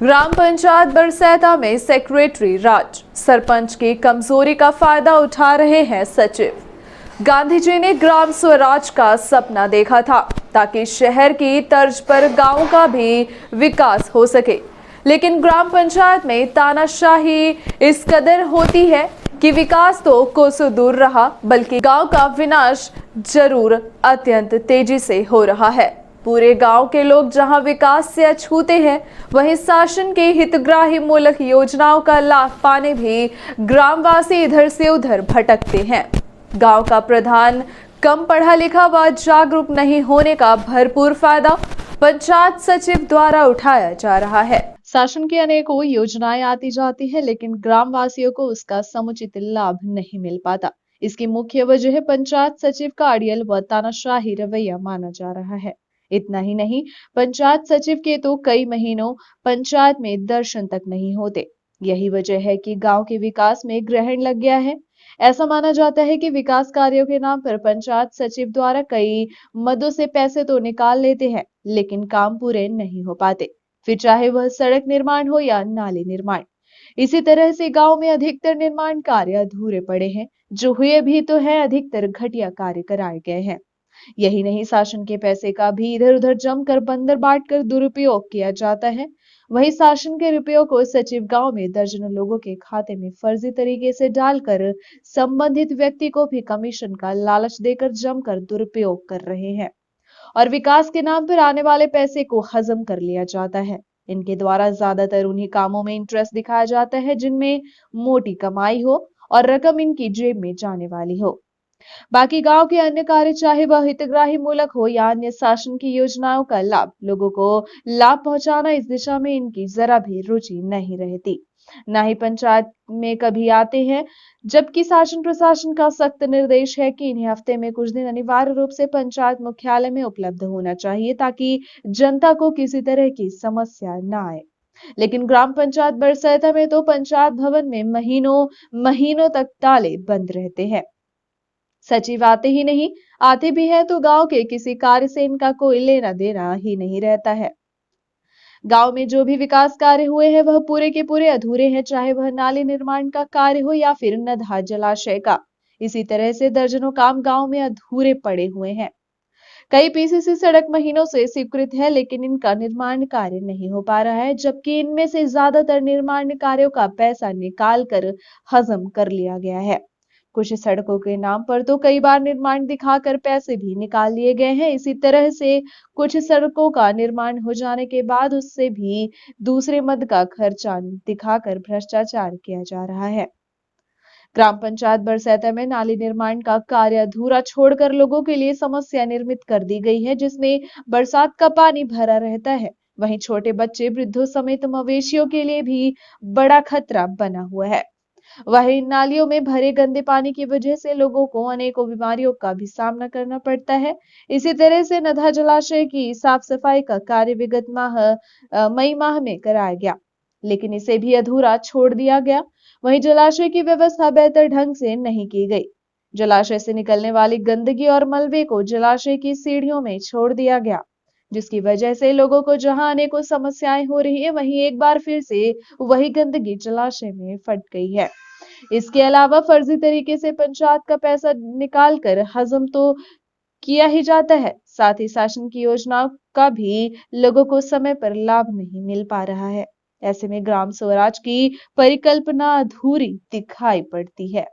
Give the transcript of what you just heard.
ग्राम पंचायत बरसैता में सेक्रेटरी राज, सरपंच की कमजोरी का फायदा उठा रहे हैं सचिव। गांधी जी ने ग्राम स्वराज का सपना देखा था ताकि शहर की तर्ज पर गांव का भी विकास हो सके, लेकिन ग्राम पंचायत में तानाशाही इस कदर होती है कि विकास तो कोसों दूर रहा, बल्कि गांव का विनाश जरूर अत्यंत तेजी से हो रहा है। पूरे गांव के लोग जहां विकास से अछूते हैं, वहीं शासन के हितग्राही मूलक योजनाओं का लाभ पाने भी ग्रामवासी इधर से उधर भटकते हैं। गांव का प्रधान कम पढ़ा लिखा व जागरूक नहीं होने का भरपूर फायदा पंचायत सचिव द्वारा उठाया जा रहा है। शासन की अनेकों योजनाएं आती जाती है, लेकिन ग्रामवासियों को उसका समुचित लाभ नहीं मिल पाता। इसकी मुख्य वजह है पंचायत सचिव का अड़ियल व तानाशाही रवैया माना जा रहा है। इतना ही नहीं, पंचायत सचिव के तो कई महीनों पंचायत में दर्शन तक नहीं होते। यही वजह है कि गांव के विकास में ग्रहण लग गया है। ऐसा माना जाता है कि विकास कार्यों के नाम पर पंचायत सचिव द्वारा कई मदों से पैसे तो निकाल लेते हैं, लेकिन काम पूरे नहीं हो पाते, फिर चाहे वह सड़क निर्माण हो या नाली निर्माण। इसी तरह से गांव में अधिकतर निर्माण कार्य अधूरे पड़े हैं, जो हुए भी तो है, अधिकतर घटिया कार्य कराए गए हैं। यही नहीं, शासन के पैसे का भी इधर उधर जमकर बंदर बांट कर दुरुपयोग किया जाता है। वही शासन के रुपयों को सचिव गांव में दर्जनों लोगों के खाते में फर्जी तरीके से डालकर संबंधित व्यक्ति को भी कमीशन का लालच देकर जमकर दुरुपयोग कर रहे हैं और विकास के नाम पर आने वाले पैसे को हजम कर लिया जाता है। इनके द्वारा ज्यादातर उन्हीं कामों में इंटरेस्ट दिखाया जाता है जिनमें मोटी कमाई हो और रकम इनकी जेब में जाने वाली हो। बाकी गांव के अन्य कार्य, चाहे वह हितग्राही मूलक हो या अन्य शासन की योजनाओं का लाभ लोगों को लाभ पहुंचाना, इस दिशा में इनकी जरा भी रुचि नहीं रहती। ना ही पंचायत में कभी आते हैं, जबकि शासन प्रशासन का सख्त निर्देश है कि इन्हें हफ्ते में कुछ दिन अनिवार्य रूप से पंचायत मुख्यालय में उपलब्ध होना चाहिए ताकि जनता को किसी तरह की समस्या न आए। लेकिन ग्राम पंचायत बरसैता में तो पंचायत भवन में महीनों महीनों तक ताले बंद रहते हैं। सचिव आते ही नहीं, आते भी है तो गांव के किसी कार्य से इनका कोई लेना देना ही नहीं रहता है। गांव में जो भी विकास कार्य हुए हैं वह पूरे के पूरे अधूरे हैं, चाहे वह नाली निर्माण का कार्य हो या फिर नदहा जलाशय का। इसी तरह से दर्जनों काम गांव में अधूरे पड़े हुए हैं। कई पीसीसी सड़क महीनों से स्वीकृत है, लेकिन इनका निर्माण कार्य नहीं हो पा रहा है, जबकि इनमें से ज्यादातर निर्माण कार्यों का पैसा निकाल कर हजम कर लिया गया है। कुछ सड़कों के नाम पर तो कई बार निर्माण दिखाकर पैसे भी निकाल लिए गए हैं। इसी तरह से कुछ सड़कों का निर्माण हो जाने के बाद उससे भी दूसरे मद का खर्चा दिखाकर भ्रष्टाचार किया जा रहा है। ग्राम पंचायत बरसैता में नाली निर्माण का कार्य अधूरा छोड़कर लोगों के लिए समस्या निर्मित कर दी गई है, जिसमें बरसात का पानी भरा रहता है। वहीं छोटे बच्चे, वृद्धों समेत मवेशियों के लिए भी बड़ा खतरा बना हुआ है। वहीं नालियों में भरे गंदे पानी की वजह से लोगों को अनेकों बीमारियों का भी सामना करना पड़ता है। इसी तरह से नदहा जलाशय की साफ सफाई का कार्य विगत मई माह में कराया गया, लेकिन इसे भी अधूरा छोड़ दिया गया। वहीं जलाशय की व्यवस्था बेहतर ढंग से नहीं की गई। जलाशय से निकलने वाली गंदगी और मलबे को जलाशय की सीढ़ियों में छोड़ दिया गया, जिसकी वजह से लोगों को जहां अनेकों समस्याएं हो रही है, वहीं एक बार फिर से वही गंदगी जलाशय में फट गई है। इसके अलावा फर्जी तरीके से पंचायत का पैसा निकालकर हजम तो किया ही जाता है, साथ ही शासन की योजनाओं का भी लोगों को समय पर लाभ नहीं मिल पा रहा है। ऐसे में ग्राम स्वराज की परिकल्पना अधूरी दिखाई पड़ती है।